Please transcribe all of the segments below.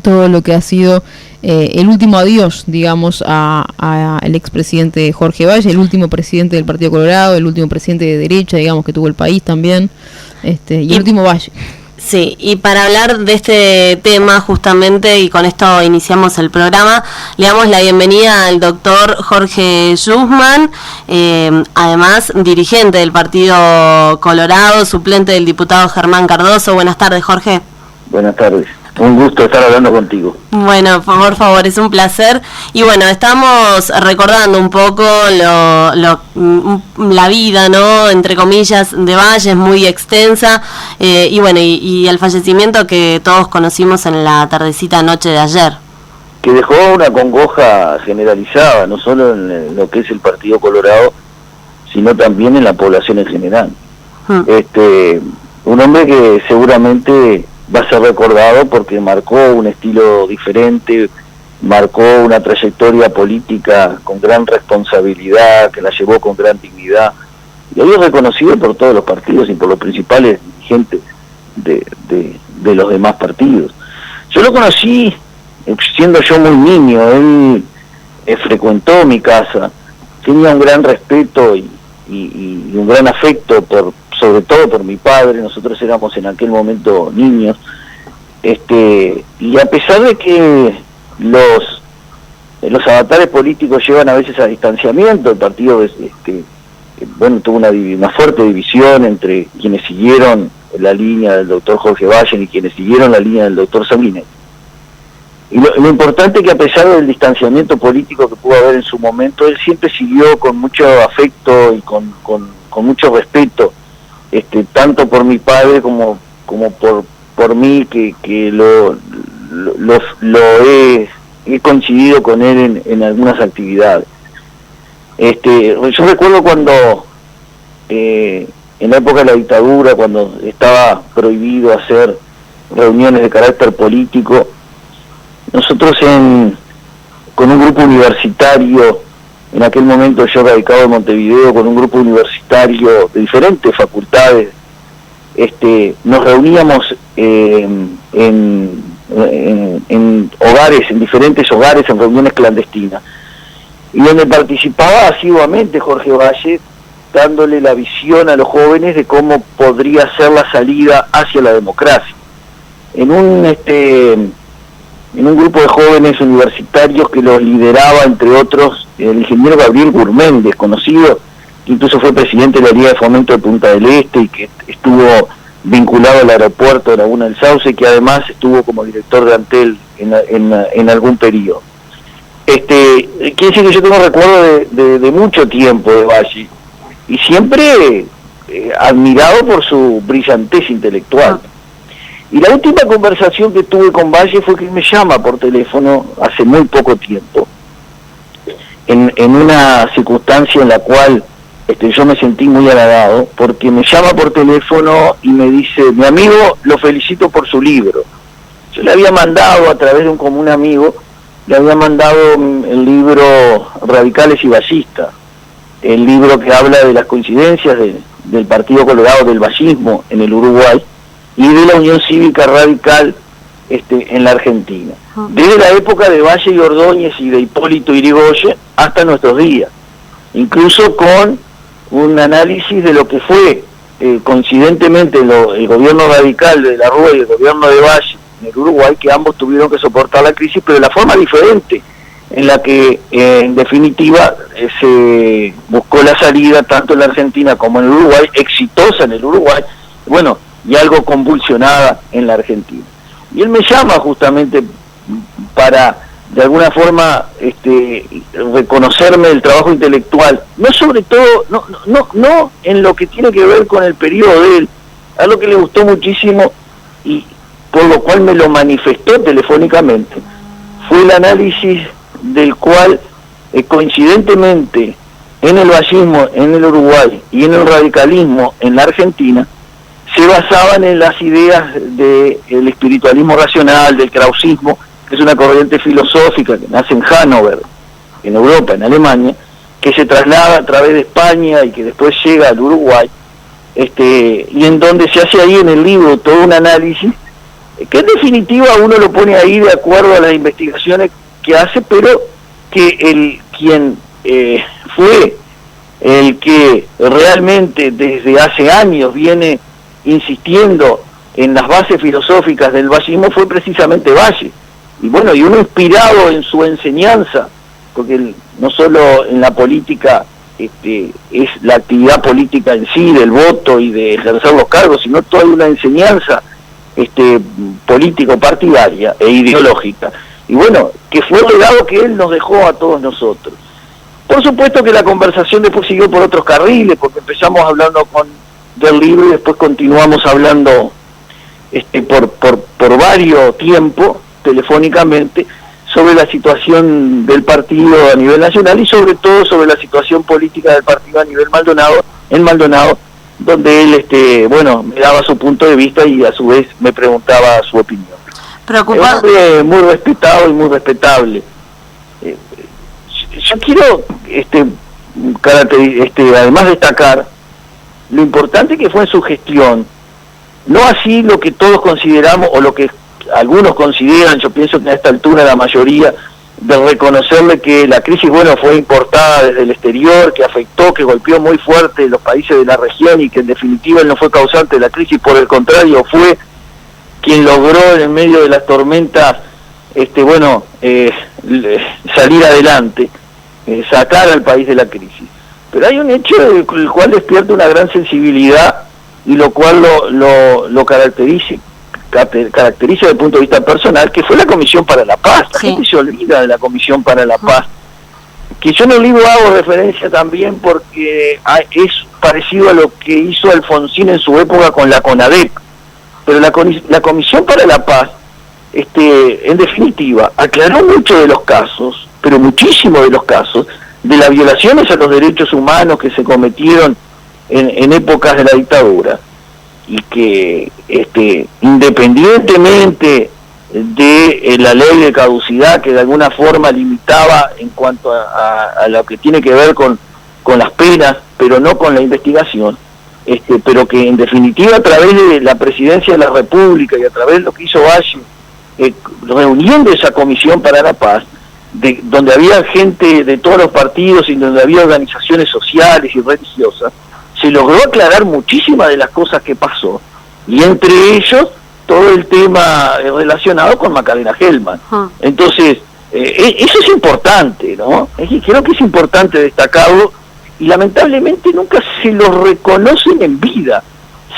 todo lo que ha sido el último adiós, digamos, a el expresidente Jorge Valle, el último presidente del Partido Colorado, el último presidente de derecha, digamos, que tuvo el país también, y el último Valle. Sí, y para hablar de este tema justamente, y con esto iniciamos el programa, le damos la bienvenida al doctor Jorge Yusman, además dirigente del Partido Colorado, suplente del diputado Germán Cardoso. Buenas tardes, Jorge. Buenas tardes. Un gusto estar hablando contigo. Bueno, por favor, es un placer. Y bueno, estamos recordando un poco la vida, ¿no?, entre comillas, de Valle, es muy extensa, y bueno, y el fallecimiento que todos conocimos en la tardecita noche de ayer. Que dejó una congoja generalizada, no solo en lo que es el Partido Colorado, sino también en la población en general. Un hombre que seguramente va a ser recordado porque marcó un estilo diferente, marcó una trayectoria política con gran responsabilidad, que la llevó con gran dignidad, y hoy es reconocido por todos los partidos y por los principales dirigentes de los demás partidos. Yo lo conocí siendo yo muy niño, él frecuentó mi casa, tenía un gran respeto y un gran afecto sobre todo por mi padre. Nosotros éramos en aquel momento niños, y a pesar de que los avatares políticos llevan a veces a distanciamiento, el partido tuvo una fuerte división entre quienes siguieron la línea del doctor Jorge Valle y quienes siguieron la línea del doctor Sanguinetti. Y lo importante es que a pesar del distanciamiento político que pudo haber en su momento, él siempre siguió con mucho afecto y con mucho respeto, tanto por mi padre como por mí, que lo he coincidido con él en algunas actividades. Yo recuerdo cuando en la época de la dictadura, cuando estaba prohibido hacer reuniones de carácter político, nosotros con un grupo universitario, en aquel momento yo radicado en Montevideo, con un grupo universitario de diferentes facultades, nos reuníamos en hogares, en diferentes hogares, en reuniones clandestinas, y donde participaba asiduamente Jorge Valle, dándole la visión a los jóvenes de cómo podría ser la salida hacia la democracia. En un grupo de jóvenes universitarios que los lideraba, entre otros, el ingeniero Gabriel Gurméndez, conocido, que incluso fue presidente de la Liga de Fomento de Punta del Este y que estuvo vinculado al aeropuerto de Laguna del Sauce, que además estuvo como director de Antel en algún periodo. Quiere decir que yo tengo recuerdo de mucho tiempo de Valle, y siempre admirado por su brillantez intelectual. Y la última conversación que tuve con Valle fue que él me llama por teléfono hace muy poco tiempo, en una circunstancia en la cual yo me sentí muy halagado, porque me llama por teléfono y me dice: mi amigo, lo felicito por su libro. Yo le había mandado, a través de un común amigo, le había mandado el libro Radicales y Vallistas, el libro que habla de las coincidencias del Partido Colorado, del vallismo en el Uruguay, y de la Unión Cívica Radical en la Argentina, desde la época de Valle y Ordóñez y de Hipólito Yrigoyen hasta nuestros días, incluso con un análisis de lo que fue coincidentemente el gobierno radical de la Rúa y el gobierno de Valle en el Uruguay, que ambos tuvieron que soportar la crisis, pero de la forma diferente en la que en definitiva se buscó la salida tanto en la Argentina como en el Uruguay, exitosa en el Uruguay, bueno, y algo convulsionada en la Argentina. Y él me llama justamente para, de alguna forma, reconocerme el trabajo intelectual, no sobre todo, no en lo que tiene que ver con el periodo de él, a lo que le gustó muchísimo y por lo cual me lo manifestó telefónicamente, fue el análisis del cual coincidentemente en el vallismo en el Uruguay y en el radicalismo en la Argentina se basaban en las ideas del espiritualismo racional, del krausismo, que es una corriente filosófica que nace en Hannover, en Europa, en Alemania, que se traslada a través de España y que después llega al Uruguay, y en donde se hace ahí en el libro todo un análisis que en definitiva uno lo pone ahí de acuerdo a las investigaciones que hace, pero que quien fue el que realmente desde hace años viene insistiendo en las bases filosóficas del vallismo fue precisamente Valle. Y bueno, y uno inspirado en su enseñanza, porque no solo en la política es la actividad política en sí, del voto y de ejercer los cargos, sino toda una enseñanza político-partidaria e ideológica. Y bueno, que fue el legado que él nos dejó a todos nosotros. Por supuesto que la conversación después siguió por otros carriles, porque empezamos hablando del libro y después continuamos hablando por varios tiempos, telefónicamente, sobre la situación del partido a nivel nacional y sobre todo sobre la situación política del partido a nivel Maldonado, donde él me daba su punto de vista y a su vez me preguntaba su opinión. Preocupado. Es un hombre muy respetado y muy respetable. Yo quiero además destacar lo importante que fue en su gestión, no así lo que todos consideramos o lo que algunos consideran, yo pienso que a esta altura la mayoría, de reconocerle que la crisis fue importada desde el exterior, que afectó, que golpeó muy fuerte los países de la región y que en definitiva él no fue causante de la crisis, por el contrario fue quien logró en medio de las tormentas salir adelante, sacar al país de la crisis. Pero hay un hecho el cual despierta una gran sensibilidad y lo cual lo caracteriza desde el punto de vista personal, que fue la Comisión para la Paz. La gente se olvida de la Comisión para la Paz, que yo en el libro hago referencia también porque es parecido a lo que hizo Alfonsín en su época con la CONADEP, pero la Comisión para la Paz, en definitiva, aclaró muchos de los casos, pero muchísimos de los casos, de las violaciones a los derechos humanos que se cometieron en épocas de la dictadura, y que independientemente de la ley de caducidad que de alguna forma limitaba en cuanto a lo que tiene que ver con las penas, pero no con la investigación, pero que en definitiva a través de la Presidencia de la República y a través de lo que hizo Valle, reuniendo esa Comisión para la Paz, donde había gente de todos los partidos y donde había organizaciones sociales y religiosas, se logró aclarar muchísimas de las cosas que pasó, y entre ellos todo el tema relacionado con Macarena Gelman. Entonces, eso es importante, ¿no? Creo que es importante destacarlo, y lamentablemente nunca se lo reconocen en vida,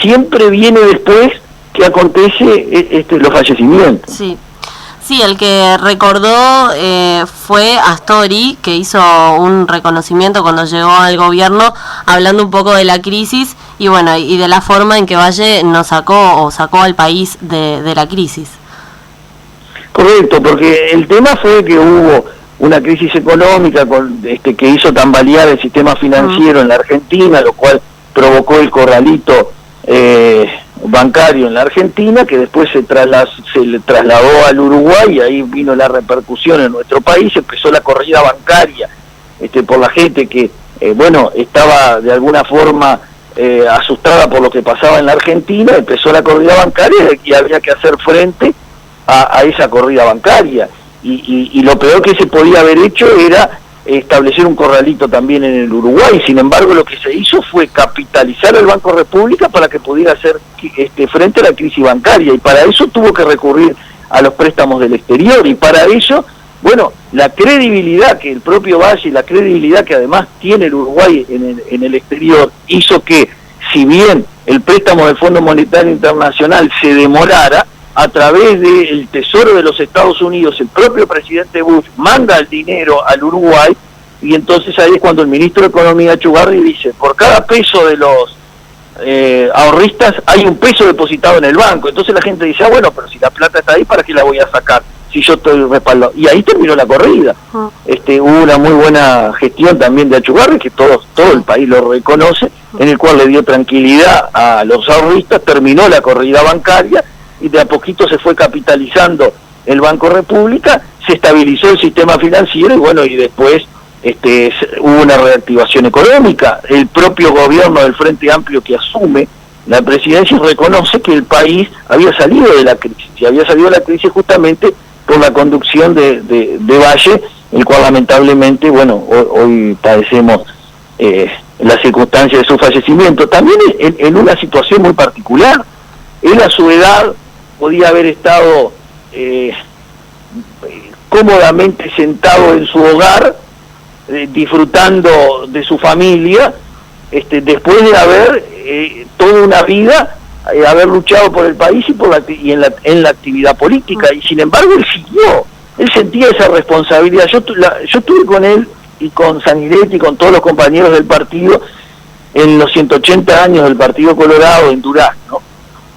siempre viene después que acontece los fallecimientos. Sí, el que recordó fue Astori, que hizo un reconocimiento cuando llegó al gobierno, hablando un poco de la crisis y y de la forma en que Valle nos sacó al país de la crisis. Correcto, porque el tema fue que hubo una crisis económica que hizo tambalear el sistema financiero en la Argentina, lo cual provocó el corralito bancario en la Argentina, que después se le trasladó al Uruguay, y ahí vino la repercusión en nuestro país. Empezó la corrida bancaria por la gente que estaba de alguna forma asustada por lo que pasaba en la Argentina. Empezó la corrida bancaria y había que hacer frente a esa corrida bancaria, y lo peor que se podía haber hecho era establecer un corralito también en el Uruguay. Sin embargo, lo que se hizo fue capitalizar el Banco República para que pudiera hacer frente a la crisis bancaria, y para eso tuvo que recurrir a los préstamos del exterior, y para eso, la credibilidad que el propio Valle, la credibilidad que además tiene el Uruguay en el exterior, hizo que, si bien el préstamo del Fondo Monetario Internacional se demorara, a través del Tesoro de los Estados Unidos, el propio presidente Bush manda el dinero al Uruguay, y entonces ahí es cuando el ministro de Economía, Achugarri, dice: por cada peso de los ahorristas hay un peso depositado en el banco. Entonces la gente dice: pero si la plata está ahí, ¿para qué la voy a sacar si yo estoy respaldado? Y ahí terminó la corrida. Hubo una muy buena gestión también de Achugarri, que todo el país lo reconoce, en el cual le dio tranquilidad a los ahorristas, terminó la corrida bancaria, y de a poquito se fue capitalizando el Banco República, se estabilizó el sistema financiero, y después hubo una reactivación económica. El propio gobierno del Frente Amplio que asume la presidencia y reconoce que el país había salido de la crisis, y había salido de la crisis justamente por la conducción de Valle, el cual lamentablemente, bueno, hoy padecemos las circunstancias de su fallecimiento, también en una situación muy particular. Él a su edad podía haber estado cómodamente sentado en su hogar, disfrutando de su familia, después de haber toda una vida haber luchado por el país y en la actividad política, y sin embargo él siguió, él sentía esa responsabilidad. Yo estuve con él y con Sanguinetti y con todos los compañeros del partido en los 180 años del Partido Colorado en Durazno,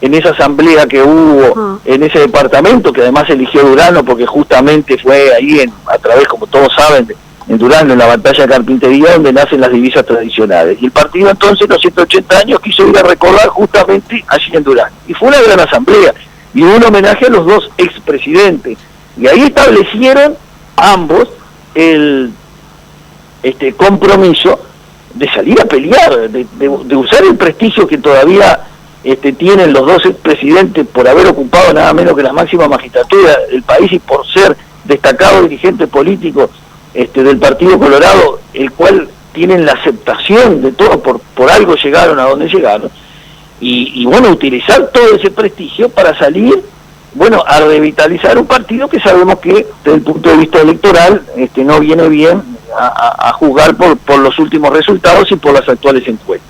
en esa asamblea que hubo en ese departamento, que además eligió Durazno porque justamente fue ahí a través, como todos saben, en Durazno, en la batalla de Carpintería, donde nacen las divisas tradicionales. Y el partido entonces, los 180 años, quiso ir a recordar justamente allí en Durazno. Y fue una gran asamblea, y hubo un homenaje a los dos expresidentes. Y ahí establecieron ambos el compromiso de salir a pelear, de usar el prestigio que todavía tienen los dos expresidentes por haber ocupado nada menos que la máxima magistratura del país y por ser destacados dirigentes políticos del Partido Colorado, el cual tienen la aceptación de todos, por algo llegaron a donde llegaron, y bueno, utilizar todo ese prestigio para salir, bueno, a revitalizar un partido que sabemos que desde el punto de vista electoral no viene bien a juzgar por los últimos resultados y por las actuales encuestas.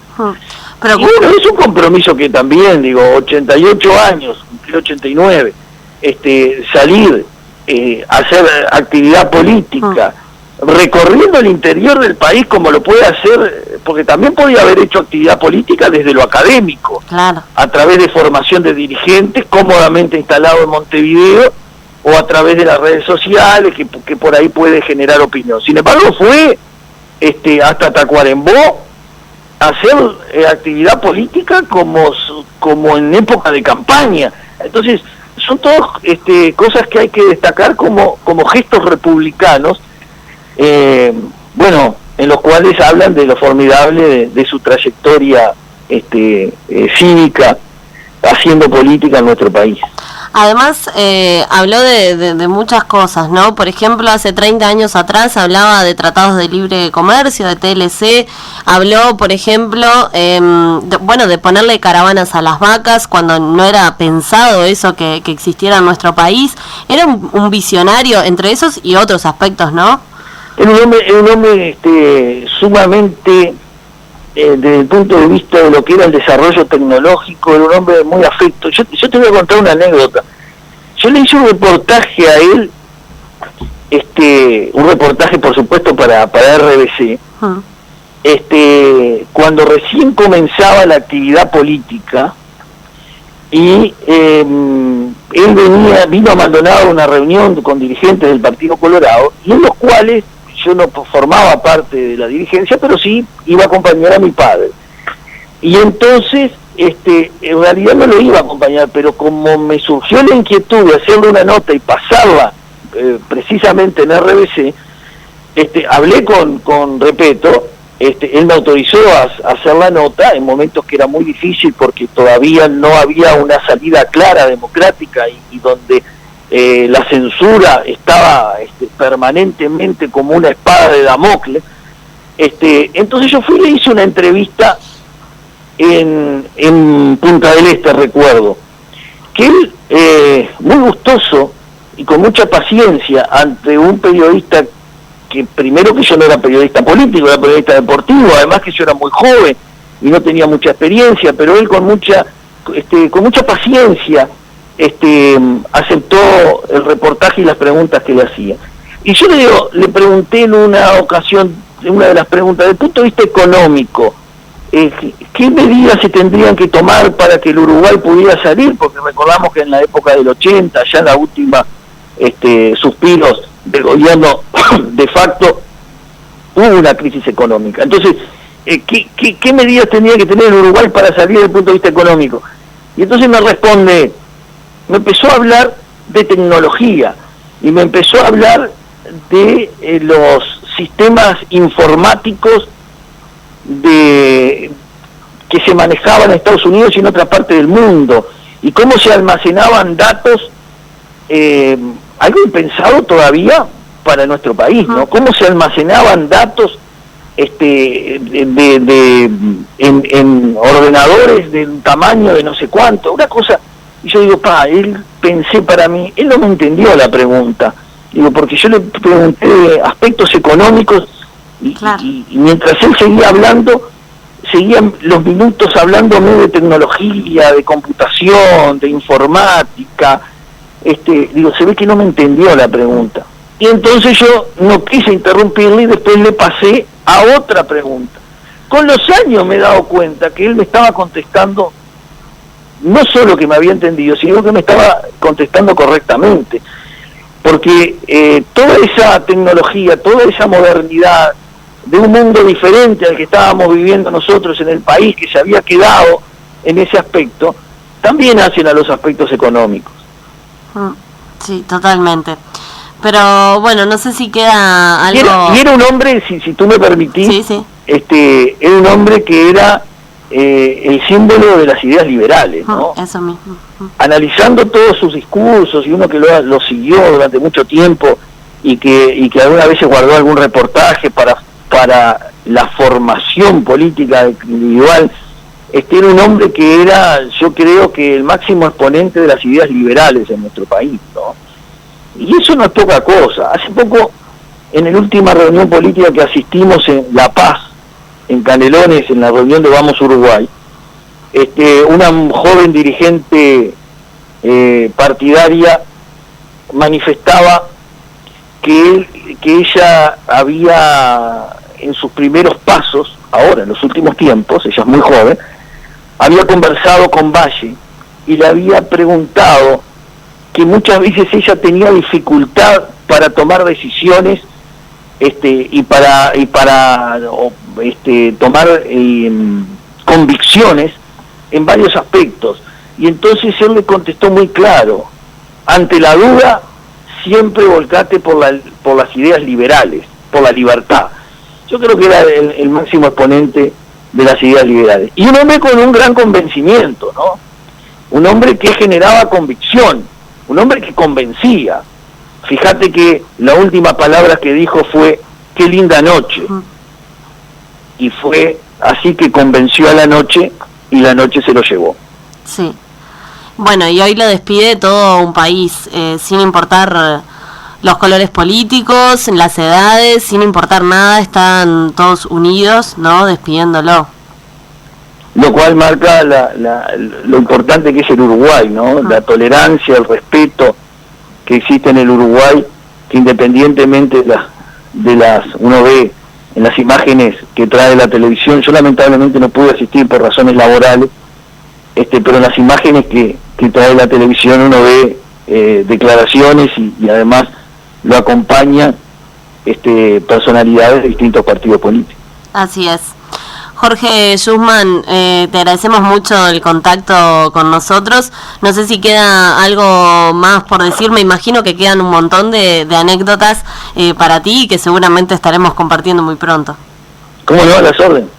Pero y bueno, es un compromiso que también, 88 años, cumplió 89, salir, hacer actividad política, recorriendo el interior del país como lo puede hacer, porque también podía haber hecho actividad política desde lo académico, claro, a través de formación de dirigentes cómodamente instalado en Montevideo, o a través de las redes sociales, que por ahí puede generar opinión. Sin embargo, fue hasta Tacuarembó a hacer actividad política como en época de campaña. Entonces, son todas cosas que hay que destacar como gestos republicanos, bueno, en los cuales hablan de lo formidable de su trayectoria cívica haciendo política en nuestro país. Además, habló de muchas cosas, ¿no? Por ejemplo, hace 30 años atrás hablaba de tratados de libre comercio, de TLC, habló, por ejemplo, de ponerle caravanas a las vacas cuando no era pensado eso que existiera en nuestro país. Era un visionario entre esos y otros aspectos, ¿no? Era un hombre sumamente, desde el punto de vista de lo que era el desarrollo tecnológico, era un hombre muy afecto. Yo te voy a contar una anécdota. Yo le hice un reportaje a él, un reportaje por supuesto para RBC, cuando recién comenzaba la actividad política, y él vino a Maldonado a una reunión con dirigentes del Partido Colorado, y en los cuales yo no formaba parte de la dirigencia, pero sí iba a acompañar a mi padre. Y entonces, en realidad no lo iba a acompañar, pero como me surgió la inquietud de hacerle una nota y pasarla precisamente en RBC, hablé con Repeto, él me autorizó a hacer la nota en momentos que era muy difícil porque todavía no había una salida clara, democrática, y donde la censura estaba permanentemente como una espada de Damocles. Entonces yo fui y le hice una entrevista en Punta del Este, recuerdo, que él, muy gustoso y con mucha paciencia ante un periodista que primero que yo no era periodista político, era periodista deportivo, además que yo era muy joven y no tenía mucha experiencia, pero él con mucha paciencia aceptó el reportaje y las preguntas que le hacía. Y yo le pregunté en una ocasión, en una de las preguntas, desde el punto de vista económico, ¿qué medidas se tendrían que tomar para que el Uruguay pudiera salir? Porque recordamos que en la época del 80, ya en la última suspiros del gobierno de facto, hubo una crisis económica. Entonces, ¿qué medidas tendría que tener el Uruguay para salir desde el punto de vista económico? Y entonces me responde, me empezó a hablar de tecnología y me empezó a hablar de los sistemas informáticos que se manejaban en Estados Unidos y en otra parte del mundo, y cómo se almacenaban datos, algo impensado todavía para nuestro país, ¿no? Cómo se almacenaban datos en ordenadores del tamaño de no sé cuánto, una cosa. Y yo digo, pensé para mí, él no me entendió la pregunta, digo, porque yo le pregunté de aspectos económicos y, claro. y mientras él seguía hablando, seguían los minutos hablándome de tecnología, de computación, de informática. Digo, se ve que no me entendió la pregunta. Y entonces yo no quise interrumpirle y después le pasé a otra pregunta. Con los años me he dado cuenta que él me estaba contestando, no solo que me había entendido, sino que me estaba contestando correctamente. Porque toda esa tecnología, toda esa modernidad de un mundo diferente al que estábamos viviendo nosotros en el país, que se había quedado en ese aspecto, también hacen a los aspectos económicos. Sí, totalmente. Pero bueno, no sé si queda algo... Y era un hombre, si tú me permitís, sí. Era un hombre que era el símbolo de las ideas liberales, ¿no? Eso mismo. Analizando todos sus discursos, y uno que lo siguió durante mucho tiempo, y que alguna vez se guardó algún reportaje para la formación política individual, era un hombre que era, yo creo que el máximo exponente de las ideas liberales en nuestro país, ¿no? Y eso no es poca cosa. Hace poco, en la última reunión política que asistimos en La Paz, en Canelones, en la reunión de Vamos Uruguay, una joven dirigente partidaria manifestaba que ella había, en sus primeros pasos, ahora en los últimos tiempos, ella es muy joven, había conversado con Valle y le había preguntado que muchas veces ella tenía dificultad para tomar decisiones y para tomar convicciones en varios aspectos. Y entonces él le contestó muy claro: ante la duda, siempre volcate por las ideas liberales, por la libertad. Yo creo que era el máximo exponente de las ideas liberales. Y un hombre con un gran convencimiento, ¿no? Un hombre que generaba convicción, un hombre que convencía. Fíjate que la última palabra que dijo fue: qué linda noche. Y fue así que convenció a la noche, y la noche se lo llevó. Sí. Bueno, y hoy lo despide todo un país, sin importar los colores políticos, las edades, sin importar nada, están todos unidos, ¿no?, despidiéndolo. Lo cual marca lo importante que es el Uruguay, ¿no? La tolerancia, el respeto que existe en el Uruguay, que independientemente de las uno ve en las imágenes que trae la televisión. Yo lamentablemente no pude asistir por razones laborales, pero en las imágenes que trae la televisión uno ve declaraciones y además lo acompañan personalidades de distintos partidos políticos. Así es. Jorge Schussmann, te agradecemos mucho el contacto con nosotros. No sé si queda algo más por decir. Me imagino que quedan un montón de anécdotas para ti, que seguramente estaremos compartiendo muy pronto. ¿Cómo no? A las órdenes.